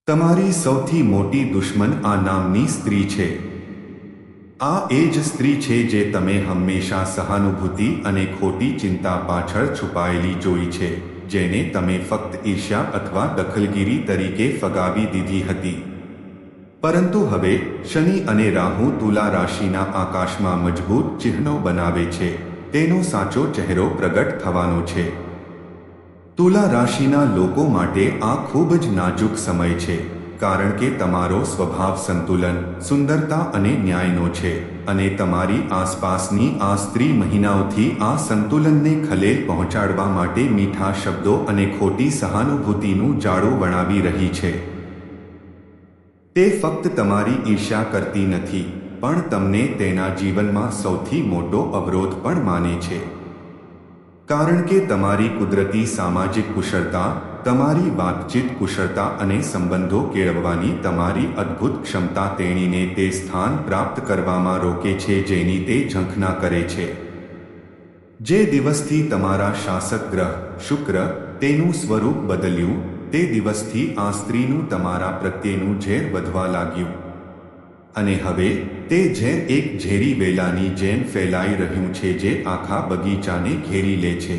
તમારી સૌથી મોટી દુશ્મન આ નામની સ્ત્રી છે. આ એ જ સ્ત્રી છે જે તમે હંમેશા સહાનુભૂતિ અને ખોટી ચિંતા પાછળ છુપાયેલી જોઈ છે, જેને તમે ફક્ત ઈર્ષ્યા અથવા દખલગીરી તરીકે ફગાવી દીધી હતી. પરંતુ હવે શનિ અને રાહુ તુલા રાશિના આકાશમાં મજબૂત ચિહ્નો બનાવે છે. તેનો સાચો ચહેરો પ્રગટ થવાનો છે. તુલા રાશિના લોકો માટે આ ખૂબ જ નાજુક સમય છે, કારણ કે તમારો સ્વભાવ સંતુલન, સુંદરતા અને ન્યાયનો છે, અને તમારી આસપાસની આ સ્ત્રી મહિનાઓથી આ સંતુલનને ખલેલ પહોંચાડવા માટે મીઠા શબ્દો અને ખોટી સહાનુભૂતિનું જાળું બનાવી રહી છે. તે ફક્ત તમારી ઈર્ષ્યા કરતી નથી, પણ તમને તેના જીવનમાં સૌથી મોટો અવરોધ પણ માને છે. કારણ કે તમારી કુદરતી સામાજિક કુશળતા, તમારી વાતચીત કુશળતા અને સંબંધો કેળવવાની તમારી અદ્ભુત ક્ષમતા તેણીને તે સ્થાન પ્રાપ્ત કરવામાં રોકે છે જેની તે ઝંખના કરે છે. જે દિવસથી તમારા શાસક ગ્રહ શુક્ર તેનું સ્વરૂપ બદલ્યું, તે દિવસથી આ સ્ત્રીનું તમારા પ્રત્યેનું ઝેર વધવા લાગ્યું. અને હવે તે ઝેર એક ઝેરી વેલાની જેમ ફેલાઈ રહ્યું છે જે આખા બગીચાને ઘેરી લે છે.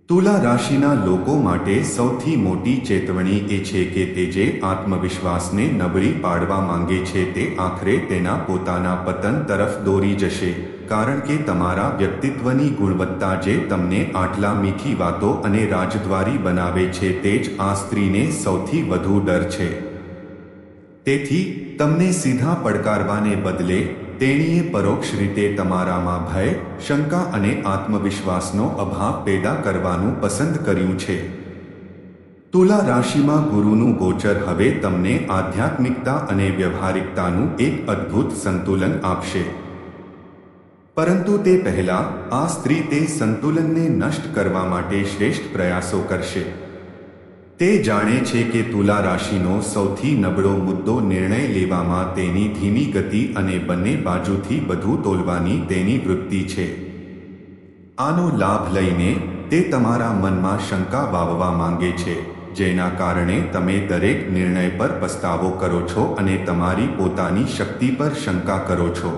તુલા રાશિના લોકો માટે સૌથી મોટી ચેતવણી એ છે કે તે જે આત્મવિશ્વાસને નબળી પાડવા માંગે છે તે આખરે તેના પોતાના પતન તરફ દોરી જશે, કારણ કે તમારા વ્યક્તિત્વની ગુણવત્તા જે તમને આટલા મીઠી વાતો અને રાજદ્વારી બનાવે છે તે જ આ સ્ત્રીને સૌથી વધુ ડર છે. તેથી તમને સીધા પડકારવાને બદલે તેણીએ પરોક્ષ રીતે તમારામાં ભય, શંકા અને આત્મવિશ્વાસનો અભાવ પેદા કરવાનું પસંદ કર્યું છે. તુલા રાશિમાં ગુરુનું ગોચર હવે તમને આધ્યાત્મિકતા અને વ્યવહારિકતાનું એક અદ્ભુત સંતુલન આપશે. પરંતુ તે પહેલાં આ સ્ત્રી તે સંતુલનને નષ્ટ કરવા માટે શ્રેષ્ઠ પ્રયાસો કરશે. તે જાણે છે કે તુલા રાશિનો સૌથી નબળો મુદ્દો નિર્ણય લેવામાં તેની ધીમી ગતિ અને બંને બાજુથી બધું તોલવાની તેની વૃત્તિ છે. આનો લાભ લઈને તે તમારા મનમાં શંકા વાવવા માંગે છે, જેના કારણે તમે દરેક નિર્ણય પર પસ્તાવો કરો છો અને તમારી પોતાની શક્તિ પર શંકા કરો છો.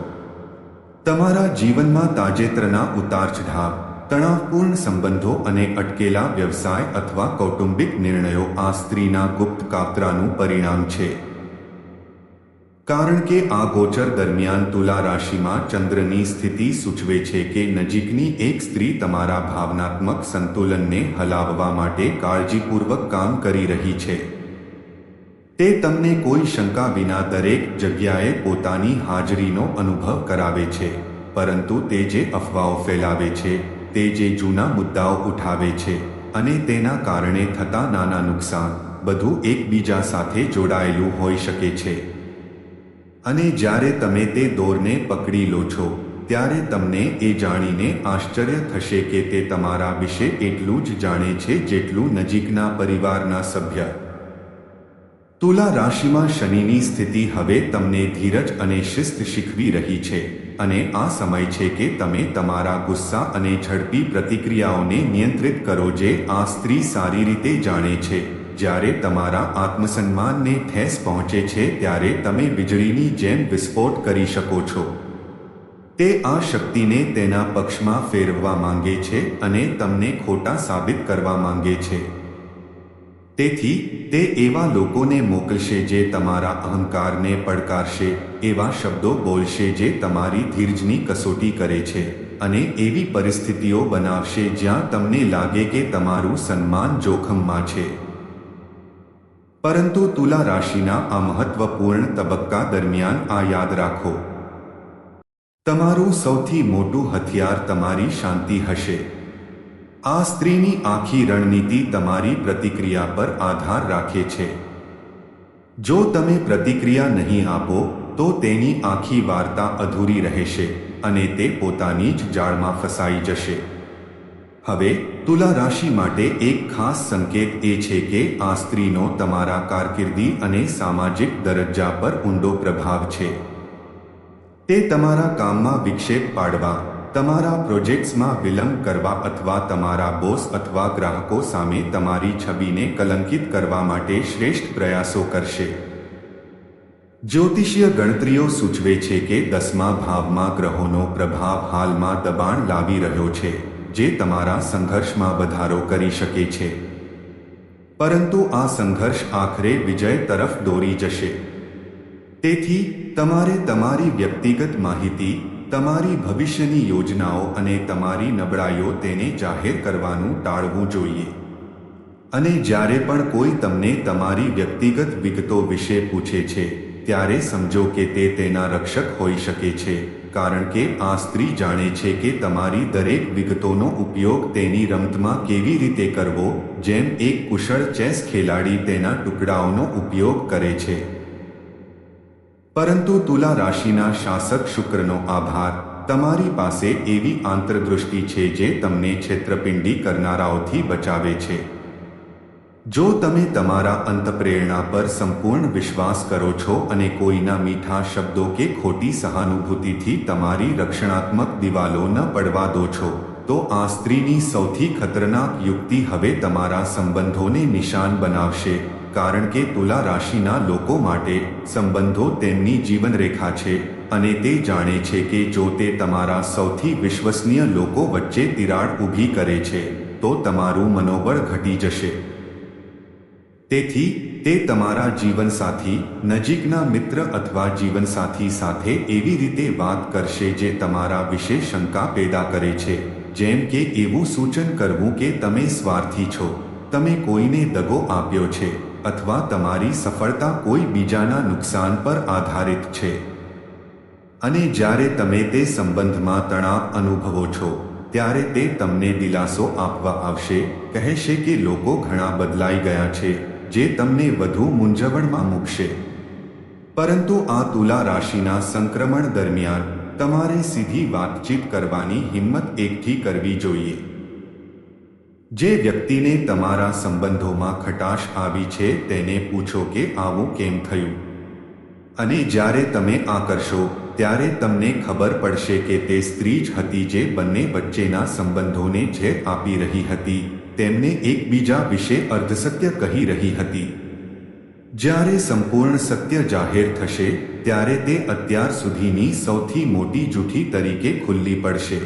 તમારા જીવનમાં તાજેતરના ઉતાર-ચઢાવ, તણાવપૂર્ણ સંબંધો અને અટકેલા વ્યવસાય અથવા કૌટુંબિક નિર્ણયો આ સ્ત્રીના ગુપ્ત કાવતરાનું પરિણામ છે. કારણ કે આ ગોચર દરમિયાન તુલા રાશિમાં ચંદ્રની સ્થિતિ સૂચવે છે કે નજીકની એક સ્ત્રી તમારા ભાવનાત્મક સંતુલનને હલાવવા માટે કાળજીપૂર્વક કામ કરી રહી છે. તે તમને કોઈ શંકા વિના દરેક જગ્યાએ પોતાની હાજરીનો અનુભવ કરાવે છે, પરંતુ તે જે અફવાઓ ફેલાવે છે, તે જે જૂના મુદ્દાઓ ઉઠાવે છે અને તેના કારણે થતા નાના નુકસાન, બધું એકબીજા સાથે જોડાયેલું હોઈ શકે છે. અને જ્યારે તમે તે દોરને પકડી લો છો, ત્યારે તમને એ જાણીને આશ્ચર્ય થશે કે તે તમારા વિશે એટલું જ જાણે છે જેટલું નજીકના પરિવારના સભ્ય. તુલા રાશિમાં શનિની સ્થિતિ હવે તમને ધીરજ અને શિસ્ત શીખવી રહી છે, અને આ સમય છે કે તમે તમારા ગુસ્સા અને ઝડપી પ્રતિક્રિયાઓને નિયંત્રિત કરો જે આ સ્ત્રી સારી રીતે જાણે છે. જ્યારે તમારા આત્મસન્માનને ઠેસ પહોંચે છે ત્યારે તમે વીજળીની જેમ વિસ્ફોટ કરી શકો છો. તે આ શક્તિને તેના પક્ષમાં ફેરવવા માંગે છે અને તમને ખોટા સાબિત કરવા માંગે છે. તેથી તે એવા લોકોને મોકલશે જે તમારા અહંકારને પડકારશે, એવા શબ્દો બોલશે જે તમારી ધીરજની કસોટી કરે છે, અને એવી પરિસ્થિતિઓ બનાવશે જ્યાં તમને લાગે કે તમારું સન્માન જોખમમાં છે. પરંતુ તુલા રાશિના આ મહત્વપૂર્ણ તબક્કા દરમિયાન આ યાદ રાખો: તમારું સૌથી મોટું હથિયાર તમારી શાંતિ હશે. આ સ્ત્રીની આખી રણનીતિ તમારી પ્રતિક્રિયા પર આધાર રાખે છે. જો તમે પ્રતિક્રિયા નહીં આપો તો તેની આખી વાર્તા અધૂરી રહેશે અને તે પોતાની જ જાળમાં ફસાઈ જશે. હવે તુલા રાશિ માટે એક ખાસ સંકેત એ છે કે આ સ્ત્રીનો તમારા કારકિર્દી અને સામાજિક દરજ્જા પર ઊંડો પ્રભાવ છે. તે તમારા કામમાં વિક્ષેપ પાડવા, તમારા પ્રોજેક્ટ્સમાં વિલંબ કરવા અથવા તમારા બોસ અથવા ગ્રાહકો સામે તમારી છબીને કલંકિત કરવા માટે શ્રેષ્ઠ પ્રયાસો કરશે. જ્યોતિષીય ગણતરીઓ સૂચવે છે કે 10મા ભાવમાં ગ્રહોનો પ્રભાવ હાલમાં દબાણ લાવી રહ્યો છે, જે તમારા સંઘર્ષમાં વધારો કરી શકે છે. પરંતુ આ સંઘર્ષ આખરે વિજય તરફ દોરી જશે. તેથી તમારે તમારી વ્યક્તિગત માહિતી, તમારી ભવિષ્યની યોજનાઓ અને તમારી નબળાઈઓ તેને જાહેર કરવાનું ટાળવું જોઈએ. અને જ્યારે પણ કોઈ તમને તમારી વ્યક્તિગત વિગતો વિશે પૂછે છે, ત્યારે સમજો કે તે તેના રક્ષક હોઈ શકે છે, કારણ કે આ સ્ત્રી જાણે છે કે તમારી દરેક વિગતોનો ઉપયોગ તેની રમતમાં કેવી રીતે કરવો, જેમ એક કુશળ ચેસ ખેલાડી તેના ટુકડાઓનો ઉપયોગ કરે છે. પરંતુ તુલા રાશિના શાસક શુક્રનો આભાર, તમારી પાસે એવી આંતરદૃષ્ટિ છે જે તમને છેતરપિંડી કરનારાઓથી બચાવે છે. જો તમે તમારા અંતઃપ્રેરણા પર સંપૂર્ણ વિશ્વાસ કરો છો અને કોઈના મીઠા શબ્દો કે ખોટી સહાનુભૂતિથી તમારી રક્ષણાત્મક દિવાલો ન પડવા દો છો, તો આ સ્ત્રીની સૌથી ખતરનાક યુક્તિ હવે તમારા સંબંધોને નિશાન બનાવશે, કારણ કે તુલા રાશિના લોકો માટે સંબંધો તેમની જીવનરેખા છે અને તે જાણે છે કે જો તે તમારા સૌથી વિશ્વસનીય લોકો વચ્ચે તિરાડ ઊભી કરે છે, તો તમારું મનોબળ ઘટી જશે. તેથી તે તમારા જીવનસાથી, નજીકના મિત્ર અથવા જીવનસાથી સાથે એવી રીતે વાત કરશે જે તમારા વિશે શંકા પેદા કરે છે, જેમ કે એવું સૂચન કરવું કે તમે સ્વાર્થી છો, તમે કોઈને દગો આપ્યો છે, અથવા તમારી સફળતા કોઈ બીજાના નુકસાન પર આધારિત છે. અને જ્યારે તમે તે સંબંધમાં તણાવ અનુભવો છો, ત્યારે તે તમને દિલાસો આપવા આવશે, કહેશે કે લોકો ઘણા બદલાઈ ગયા છે, જે તમને વધુ મૂંઝવણમાં મૂકશે. પરંતુ આ તુલા રાશિના સંક્રમણ દરમિયાન તમારે સીધી વાતચીત કરવાની હિંમત એકઠી કરવી જોઈએ. જે વ્યક્તિને તમારા સંબંધોમાં ખટાશ આવી છે તેને પૂછો કે આવું કેમ થયું. અને જ્યારે તમે આ કરશો, ત્યારે તમને ખબર પડશે કે તે સ્ત્રી જ હતી જે બંને વચ્ચેના સંબંધોને ઝેર આપી રહી હતી, તેમને એકબીજા વિશે અર્ધસત્ય કહી રહી હતી. જ્યારે સંપૂર્ણ સત્ય જાહેર થશે, ત્યારે તે અત્યાર સુધીની સૌથી મોટી જૂઠી તરીકે ખુલ્લી પડશે.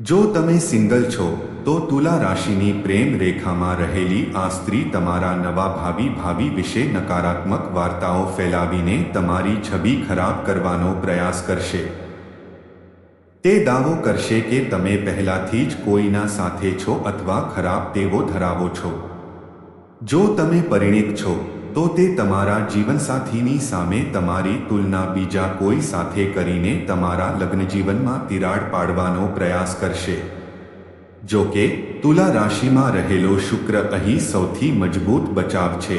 જો તમે સિંગલ છો, તો તુલા રાશિની પ્રેમ રેખામાં રહેલી આ સ્ત્રી તમારા નવા ભાવિ વિશે નકારાત્મક વાર્તાઓ ફેલાવીને તમારી છબી ખરાબ કરવાનો પ્રયાસ કરશે. તે દાવો કરશે કે તમે પહેલાથી જ કોઈના સાથે છો અથવા ખરાબ ટેવો ધરાવો છો. જો તમે પરિણીત છો, તો તે તમારા જીવનસાથીની સામે તમારી તુલના બીજા કોઈ સાથે કરીને તમારા લગ્નજીવનમાં તિરાડ પાડવાનો પ્રયાસ કરશે. જો કે તુલા રાશિમાં રહેલો શુક્ર અહીં સૌથી મજબૂત બચાવ છે.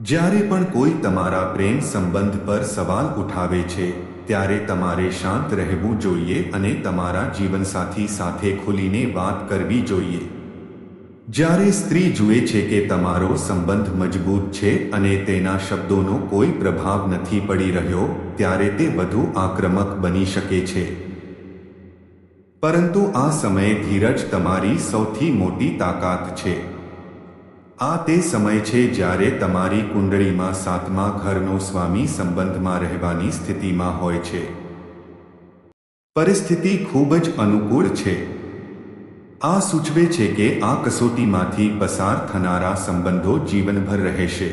જ્યારે પણ કોઈ તમારા પ્રેમ સંબંધ પર સવાલ ઉઠાવે છે, ત્યારે તમારે શાંત રહેવું જોઈએ અને તમારા જીવનસાથી સાથે ખુલીને વાત કરવી જોઈએ. જ્યારે સ્ત્રી જુએ છે કે તમારો સંબંધ મજબૂત છે અને તેના શબ્દોનો કોઈ પ્રભાવ નથી પડી રહ્યો, ત્યારે તે વધુ આક્રમક બની શકે છે. પરંતુ આ સમયે ધીરજ તમારી સૌથી મોટી તાકાત છે. આ તે સમય છે જ્યારે તમારી કુંડળીમાં 7મા ઘરનો સ્વામી સંબંધમાં રહેવાની સ્થિતિમાં હોય છે. પરિસ્થિતિ ખૂબ જ અનુકૂળ છે. આ સૂચવે છે કે આ કસોટીમાંથી પસાર થનારા સંબંધો જીવનભર રહેશે.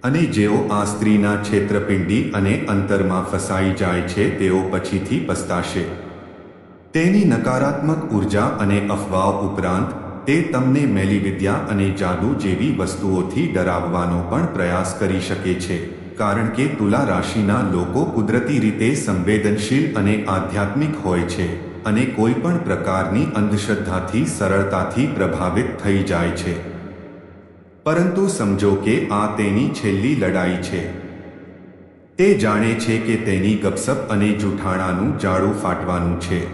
અને જેઓ આ સ્ત્રીના છેતરપિંડી અને અંતરમાં ફસાઈ જાય છે તેઓ પછીથી પસ્તાશે. તેની નકારાત્મક ઉર્જા અને અફવાઓ ઉપરાંત તે તમને મેલીવિદ્યા અને જાદુ જેવી વસ્તુઓથી ડરાવવાનો પણ પ્રયાસ કરી શકે છે, કારણ કે તુલા રાશિના લોકો કુદરતી રીતે સંવેદનશીલ અને આધ્યાત્મિક હોય છે અને કોઈ પણ પ્રકારની અંધશ્રદ્ધાથી સરળતાથી પ્રભાવિત થઈ જાય છે. પરંતુ સમજો કે આ તેની છેલ્લી લડાઈ છે. તે જાણે છે કે તેની ગપસપ અને જૂઠાણાનું જાળું ફાટવાનું છે.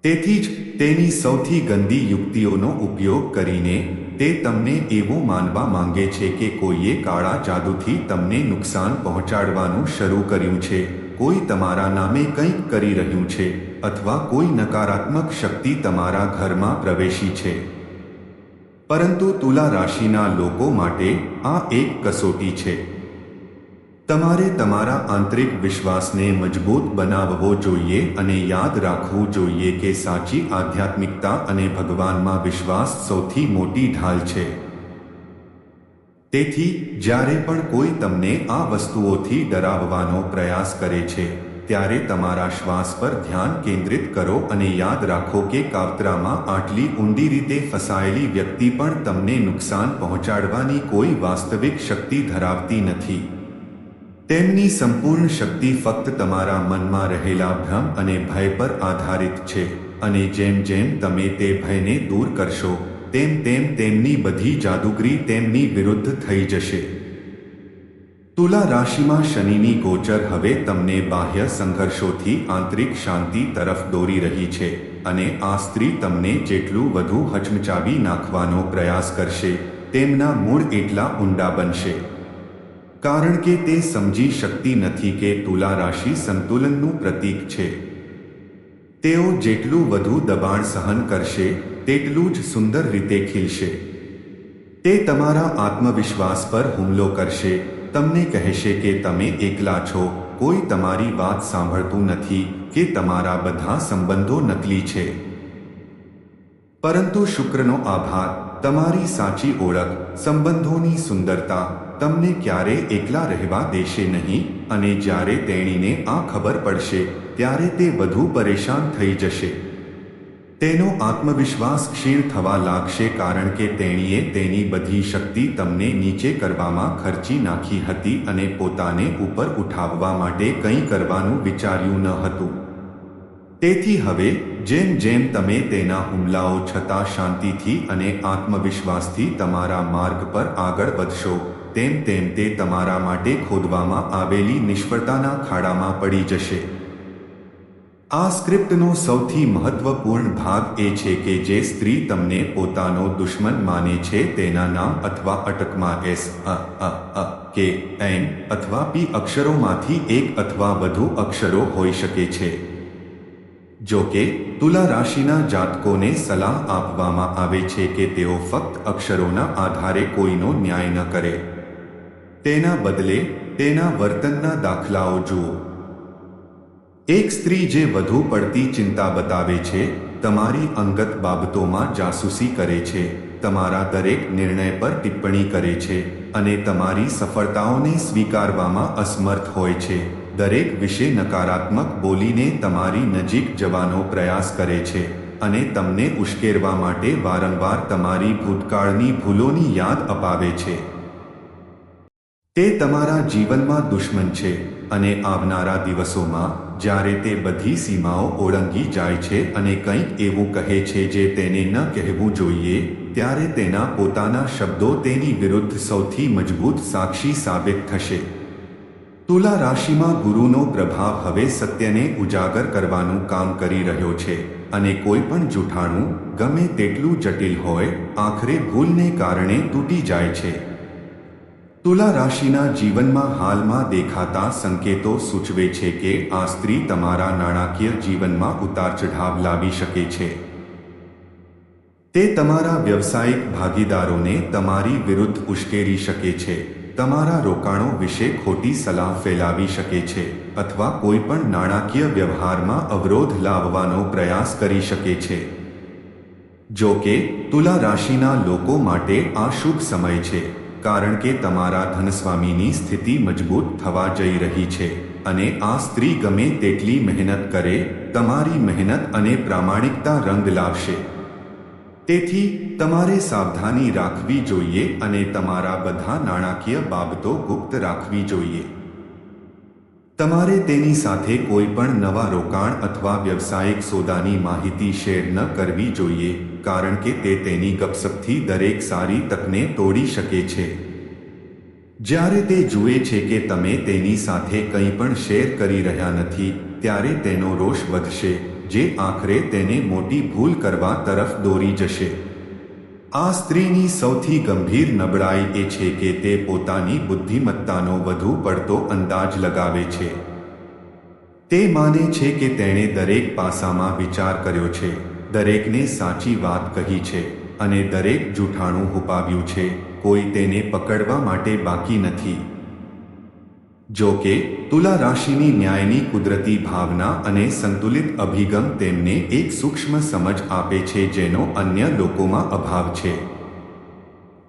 તેથી જ તેની સૌથી ગંદી યુક્તિઓનો ઉપયોગ કરીને તે તમને એવું માનવા માંગે છે કે કોઈએ કાળા જાદુથી તમને નુકસાન પહોંચાડવાનું શરૂ કર્યું છે, કોઈ તમારા નામે કંઈક કરી રહ્યું છે અથવા કોઈ નકારાત્મક શક્તિ તમારા ઘરમાં પ્રવેશી છે. પરંતુ તુલા રાશિના લોકો માટે આ એક કસોટી છે. તમારે તમારા આંતરિક વિશ્વાસને મજબૂત બનાવવો જોઈએ અને યાદ રાખવું જોઈએ કે સાચી આધ્યાત્મિકતા અને ભગવાનમાં વિશ્વાસ સૌથી મોટી ઢાલ છે. તેથી જ્યારે પણ કોઈ તમને આ વસ્તુઓથી ડરાવવાનો પ્રયાસ કરે છે ત્યારે તમારા શ્વાસ પર ધ્યાન કેન્દ્રિત કરો અને યાદ રાખો કે કાવતરામાં આટલી ઊંડી રીતે ફસાયેલી વ્યક્તિ પણ તમને નુકસાન પહોંચાડવાની કોઈ વાસ્તવિક શક્તિ ધરાવતી નથી. તેમની સંપૂર્ણ શક્તિ ફક્ત તમારા મનમાં રહેલા ભ્રમ અને ભય પર આધારિત છે અને જેમ જેમ તમે તે ભયને દૂર કરશો તેમ તેમ તેમની બધી જાદુગરી તેમની વિરુદ્ધ થઈ જશે. તુલા રાશિમાં શનિની ગોચર હવે તમને બાહ્ય સંઘર્ષોથી આંતરિક શાંતિ તરફ દોરી રહી છે અને આ સ્ત્રી તમને જેટલું વધુ હચમચાવી નાખવાનો પ્રયાસ કરશે તેમના મૂળ એટલા ઊંડા બનશે. કારણ કે તે સમજી શકતી નથી કે તુલા રાશિ સંતુલનનું પ્રતીક છે. તેઓ જેટલું વધુ દબાણ સહન કરશે તેટલું જ સુંદર રીતે ખીલશે. તે તમારા આત્મવિશ્વાસ પર હુમલો કરશે, તમને કહેશે કે તમે એકલા છો, કોઈ તમારી વાત સાંભળતું નથી કે તમારા બધા સંબંધો નકલી છે. પરંતુ શુક્રનો આભાર, તમારી સાચી ઓળખ, સંબંધોની સુંદરતા તમને ક્યારેય એકલા રહેવા દેશે નહીં અને જ્યારે તેણીને આ ખબર પડશે ત્યારે તે વધુ પરેશાન થઈ જશે. તેનો આત્મવિશ્વાસ ક્ષીણ થવા લાગશે કારણ કે તેણીએ તેની બધી શક્તિ તમને નીચે કરવામાં ખર્ચી નાખી હતી અને પોતાને ઉપર ઉઠાવવા માટે કંઈ કરવાનું વિચાર્યું ન હતું. તેથી હવે જેમ જેમ તમે તેના હુમલાઓ છતાં શાંતિથી અને આત્મવિશ્વાસથી તમારા માર્ગ પર આગળ વધશો તેમ તેમ તે તમારા માટે ખોદવામાં આવેલી નિષ્ફળતાના ખાડામાં પડી જશે. આ સ્ક્રિપ્ટનો સૌથી મહત્વપૂર્ણ ભાગ એ છે કે જે સ્ત્રી તમને પોતાનો દુશ્મન માને છે તેના નામ અથવા અટકમાં S, K, N અથવા P અક્ષરોમાંથી એક અથવા વધુ અક્ષરો હોઈ શકે છે. જો કે તુલા રાશિના જાતકોને સલાહ આપવામાં આવે છે કે તેઓ ફક્ત અક્ષરોના આધારે કોઈનો ન્યાય ન કરે. તેના બદલે તેના વર્તનના દાખલાઓ જુઓ. એક સ્ત્રી જે વધુ પડતી ચિંતા બતાવે છે, તમારી અંગત બાબતોમાં જાસૂસી કરે છે, તમારા દરેક નિર્ણય પર ટિપ્પણી કરે છે અને તમારી સફળતાઓને સ્વીકારવામાં અસમર્થ હોય છે, દરેક વિશે નકારાત્મક બોલીને તમારી નજીક જવાનો પ્રયાસ કરે છે અને તમને ઉશ્કેરવા માટે વારંવાર તમારી ભૂતકાળની ભૂલોની યાદ અપાવે છે. તે તમારા જીવનમાં દુશ્મન છે અને આવનારા દિવસોમાં જ્યારે તે બધી સીમાઓ ઓળંગી જાય છે અને કંઈક એવું કહે છે જે તેને ન કહેવું જોઈએ ત્યારે તેના પોતાના શબ્દો તેની વિરુદ્ધ સૌથી મજબૂત સાક્ષી સાબિત થશે. તુલા રાશિમાં ગુરુનો પ્રભાવ હવે સત્યને ઉજાગર કરવાનું કામ કરી રહ્યો છે અને કોઈ પણ જૂઠાણું ગમે તેટલું જટિલ હોય આખરે ભૂલને કારણે તૂટી જાય છે. તુલા રાશિના જીવનમાં હાલમાં દેખાતા સંકેતો સૂચવે છે કે આ સ્ત્રી તમારા નાણાકીય જીવનમાં ઉતાર ચઢાવ લાવી શકે છે. તે તમારા વ્યવસાયિક ભાગીદારોને તમારી વિરુદ્ધ ઉશ્કેરી શકે છે, તમારા રોકાણો વિશે ખોટી સલાહ ફેલાવી શકે છે અથવા કોઈ પણ નાણાકીય વ્યવહારમાં અવરોધ લાવવાનો પ્રયાસ કરી શકે છે. જો કે તુલા રાશિના લોકો માટે આ શુભ સમય છે કારણ કે તમારા ધનસ્વામીની સ્થિતિ મજબૂત થવા જઈ રહી છે અને આ સ્ત્રી ગમે તેટલી મહેનત કરે તમારી મહેનત અને પ્રામાણિકતા રંગ લાવશે. તેથી તમારે સાવધાની રાખવી જોઈએ અને તમારા બધા નાણાકીય બાબતો ગુપ્ત રાખવી જોઈએ. તમારે તેની સાથે કોઈ પણ નવા રોકાણ અથવા વ્યવસાયિક સોદાની માહિતી શેર ન કરવી જોઈએ કારણ કે તે તેની ગપસપથી દરેક સારી તકને તોડી શકે છે. જ્યારે તે જુએ છે કે તમે તેની સાથે કંઈ પણ શેર કરી રહ્યા નથી ત્યારે તેનો રોષ વધશે જે આખરે તેને મોટી ભૂલ કરવા તરફ દોરી જશે. આ સ્ત્રીની સૌથી ગંભીર નબળાઈ એ છે કે તે પોતાની બુદ્ધિમત્તાનો વધુ પડતો અંદાજ લગાવે છે. તે માને છે કે તેણે દરેક પાસામાં વિચાર કર્યો છે, દરેકને સાચી વાત કહી છે અને દરેક જૂઠાણું હુપાવ્યું છે. કોઈ તેને પકડવા માટે બાકી નથી. જો કે તુલા રાશિની ન્યાયની કુદરતી ભાવના અને સંતુલિત અભિગમ તેમને એક સૂક્ષ્મ સમજ આપે છે જેનો અન્ય લોકોમાં અભાવ છે.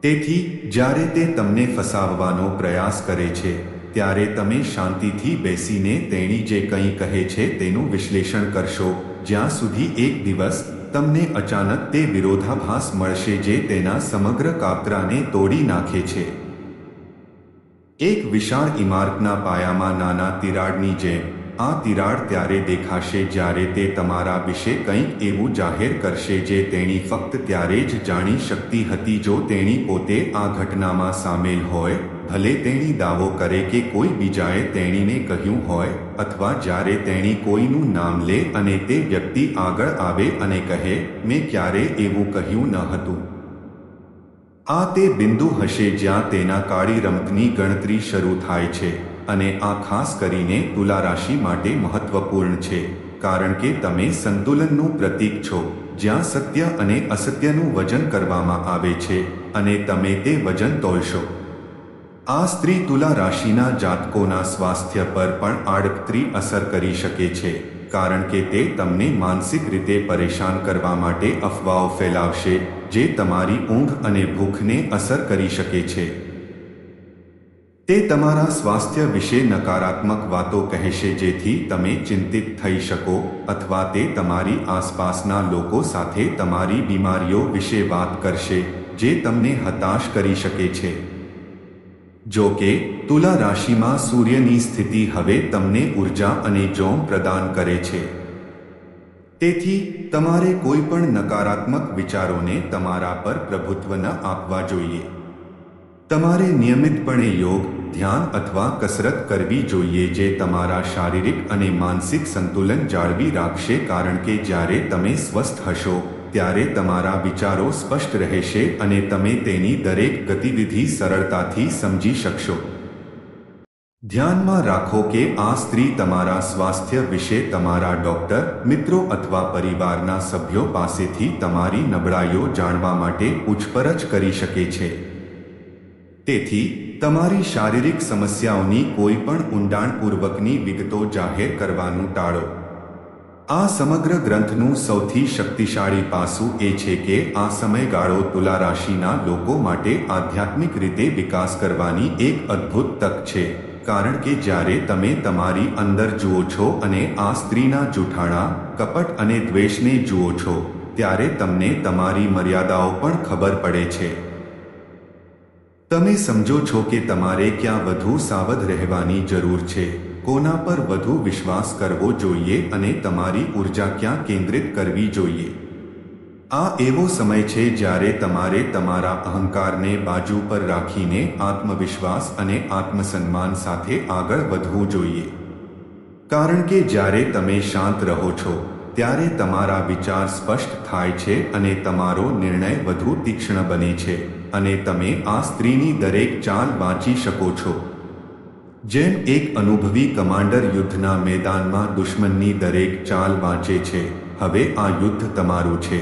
તેથી જ્યારે તે તમને ફસાવવાનો પ્રયાસ કરે છે ત્યારે તમે શાંતિથી બેસીને તેણી જે કંઈ કહે છે તેનું વિશ્લેષણ કરશો, જ્યાં સુધી એક દિવસ તમને અચાનક તે વિરોધાભાસ મળશે જે તેના સમગ્ર કાવતરાને તોડી નાખે છે. એક વિશાળ ઇમારતના પાયામાં નાના તિરાડની જેમ આ તિરાડ ત્યારે દેખાશે જ્યારે તે તમારા વિશે કંઈક એવું જાહેર કરશે જે તેણી ફક્ત ત્યારે જ જાણી શકતી હતી જો તેણી પોતે આ ઘટનામાં સામેલ હોય, ભલે તેણી દાવો કરે કે કોઈ બીજાએ તેણીને કહ્યું હોય, અથવા જ્યારે તેણી કોઈનું નામ લે અને તે વ્યક્તિ આગળ આવે અને કહે, મેં ક્યારેય એવું કહ્યું ન હતું. આ તે બિંદુ હશે જ્યાં તેના કાળી રમતની ગણતરી શરૂ થાય છે અને આ ખાસ કરીને તુલા રાશિ માટે મહત્વપૂર્ણ છે કારણ કે તમે સંતુલનનું પ્રતીક છો, જ્યાં સત્ય અને અસત્યનું વજન કરવામાં આવે છે અને તમે તે વજન તોલશો. આ સ્ત્રી તુલા રાશિના જાતકોના સ્વાસ્થ્ય પર પણ આડકતરી અસર કરી શકે છે કારણ કે તે તમને માનસિક રીતે પરેશાન કરવા માટે અફવાઓ ફેલાવશે જે તમારી ઊંઘ અને ભૂખને અસર કરી શકે છે. તે તમારા સ્વાસ્થ્ય વિશે નકારાત્મક વાતો કહેશે જેથી તમે ચિંતિત થઈ શકો, અથવા તે તમારી આસપાસના લોકો સાથે તમારી બીમારીઓ વિશે વાત કરશે જે તમને હતાશ કરી શકે છે. જો કે તુલા રાશિમાં સૂર્યની સ્થિતિ હવે તમને ઉર્જા અને જોમ પ્રદાન કરે છે. તેથી તમારે કોઈ પણ નકારાત્મક વિચારોને તમારા પર પ્રભુત્વ ન આપવા જોઈએ. તમારે નિયમિતપણે યોગ, ધ્યાન અથવા કસરત કરવી જોઈએ જે તમારા શારીરિક અને માનસિક સંતુલન જાળવી રાખશે કારણ કે જ્યારે તમે સ્વસ્થ હશો ત્યારે તમારા વિચારો સ્પષ્ટ રહેશે અને તમે તેની દરેક ગતિવિધિ સરળતાથી સમજી શકશો. ધ્યાનમાં રાખો કે આ સ્ત્રી તમારા સ્વાસ્થ્ય વિશે તમારા ડોક્ટર, મિત્રો અથવા પરિવારના સભ્યો પાસેથી તમારી નબળાઈઓ જાણવા માટે પૂછપરછ કરી શકે છે. તેથી તમારી શારીરિક સમસ્યાઓની કોઈ પણ ઊંડાણપૂર્વકની વિગતો જાહેર કરવાનું ટાળો. આ સમગ્ર ગ્રંથનું સૌથી શક્તિશાળી પાસું એ છે કે આ સમયગાળો તુલા રાશિના લોકો માટે આધ્યાત્મિક રીતે વિકાસ કરવાની એક અદ્ભુત તક છે કારણ કે જ્યારે તમે તમારી અંદર જુઓ છો અને આ સ્ત્રીના જૂઠાણા, કપટ અને દ્વેષને જુઓ છો ત્યારે તમને તમારી મર્યાદાઓ પણ ખબર પડે છે. તમે સમજો છો કે તમારે ક્યાં વધુ સાવધ રહેવાની જરૂર છે, કોના પર વધુ વિશ્વાસ કરવો જોઈએ અને તમારી ઉર્જા ક્યાં કેન્દ્રિત કરવી જોઈએ. આ એવો સમય છે જ્યારે તમારે તમારા અહંકારને બાજુ પર રાખીને આત્મવિશ્વાસ અને આત્મસન્માન સાથે આગળ વધવું જોઈએ. કારણ કે જ્યારે તમે શાંત રહો છો ત્યારે તમારા વિચાર સ્પષ્ટ થાય છે અને તમારો નિર્ણય વધુ તીક્ષ્ણ બને છે અને તમે આ સ્ત્રીની દરેક ચાલ વાંચી શકો છો. જેમ એક અનુભવી કમાન્ડર યુદ્ધના મેદાનમાં દુશ્મનની દરેક ચાલ વાંચે છે, હવે આ યુદ્ધ તમારું છે.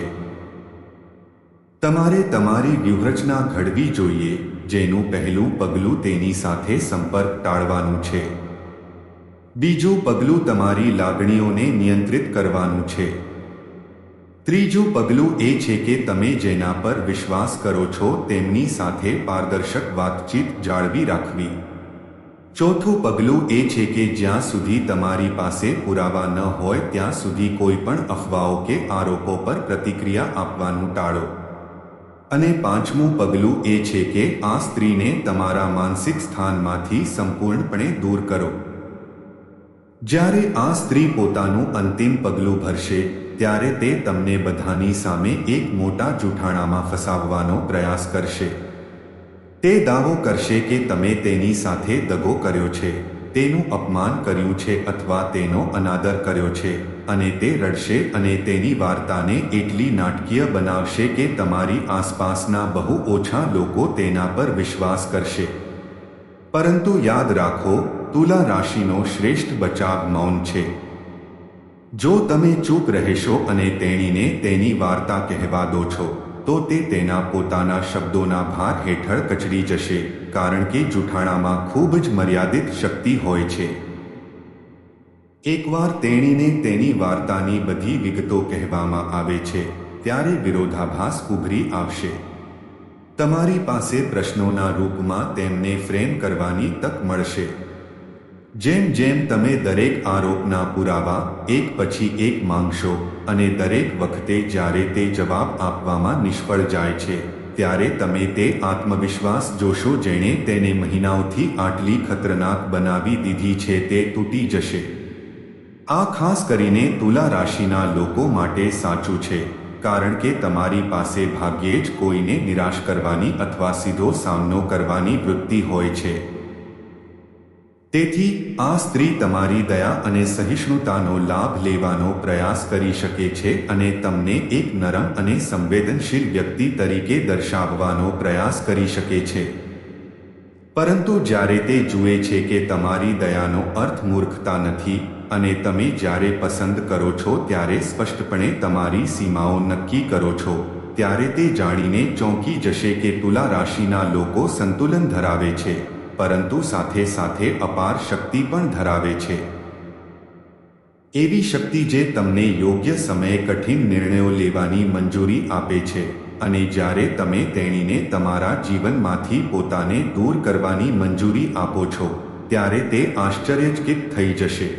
તમારે તમારી વ્યૂહરચના ઘડવી જોઈએ, જેનું પહેલું પગલું તેની સાથે સંપર્ક ટાળવાનું છે. બીજું પગલું તમારી લાગણીઓને નિયંત્રિત કરવાનું છે. ત્રીજું પગલું એ છે કે તમે જેના પર વિશ્વાસ કરો છો તેમની સાથે પારદર્શક વાતચીત જાળવી રાખવી. ચોથું પગલું એ છે કે જ્યાં સુધી તમારી પાસે પુરાવા ન હોય ત્યાં સુધી કોઈ પણ અફવાઓ કે આરોપો પર પ્રતિક્રિયા આપવાનું ટાળો. અને પાંચમું પગલું એ છે કે આ સ્ત્રીને તમારા માનસિક સ્થાનમાંથી સંપૂર્ણપણે દૂર કરો. જ્યારે આ સ્ત્રી પોતાનું અંતિમ પગલું ભરશે ત્યારે તે તમને બધાની સામે એક મોટા જૂઠાણામાં ફસાવવાનો પ્રયાસ કરશે. તે દાવો કરશે કે તમે તેની સાથે દગો કર્યો છે, તેનું અપમાન કર્યું છે અથવા તેનો અનાદર કર્યો છે અને તે રડશે અને તેની વાર્તાને એટલી નાટકીય બનાવશે કે તમારી આસપાસના બહુ ઓછા લોકો તેના પર વિશ્વાસ કરશે. પરંતુ યાદ રાખો, તુલા રાશિનો શ્રેષ્ઠ બચાવ મૌન છે. જો તમે ચૂપ રહેશો અને તેણીને તેની વાર્તા કહેવા દો છો તો તે તેના પોતાના શબ્દોના ભાર હેઠળ કચડી જશે, કારણ કે જૂઠાણામાં ખૂબ જ મર્યાદિત શક્તિ હોય છે. એકવાર તેણીને તેની વાર્તાની બધી વિગતો કહેવામાં આવે છે ત્યારે વિરોધાભાસ ઉભરી આવશે. તમારી પાસે પ્રશ્નોના રૂપમાં તેમને ફ્રેમ કરવાની તક મળશે. જેમ જેમ તમે દરેક આરોપના પુરાવા એક પછી એક માંગશો અને દરેક વખતે જ્યારે તે જવાબ આપવામાં નિષ્ફળ જાય છે ત્યારે તમે તે આત્મવિશ્વાસ જોશો જેણે તેને મહિનાઓથી આટલી ખતરનાક બનાવી દીધી છે તે તૂટી જશે. આ ખાસ કરીને તુલા રાશિના લોકો માટે સાચું છે, કારણ કે તમારી પાસે ભાગ્યે જ કોઈને નિરાશ કરવાની અથવા સીધો સામનો કરવાની વૃત્તિ હોય છે. તેથી આ સ્ત્રી તમારી દયા અને સહિષ્ણુતાનો લાભ લેવાનો પ્રયાસ કરી શકે છે અને તમને એક નરમ અને સંવેદનશીલ વ્યક્તિ તરીકે દર્શાવવાનો પ્રયાસ કરી શકે છે. પરંતુ જ્યારે તે જુએ છે કે તમારી દયાનો અર્થ મૂર્ખતા નથી અને તમે જ્યારે પસંદ કરો છો ત્યારે સ્પષ્ટપણે તમારી સીમાઓ નક્કી કરો છો, ત્યારે તે જાણીને ચોંકી જશે કે તુલા રાશિના લોકો સંતુલન ધરાવે છે, પરંતુ સાથે સાથે અપાર શક્તિ પણ ધરાવે છે. એવી શક્તિ જે તમને યોગ્ય સમયે કઠિન નિર્ણયો લેવાની મંજૂરી આપે છે અને જ્યારે તમે તેણીને તમારા જીવનમાંથી પોતાને દૂર કરવાની મંજૂરી આપો છો ત્યારે તે આશ્ચર્યચકિત થઈ જશે.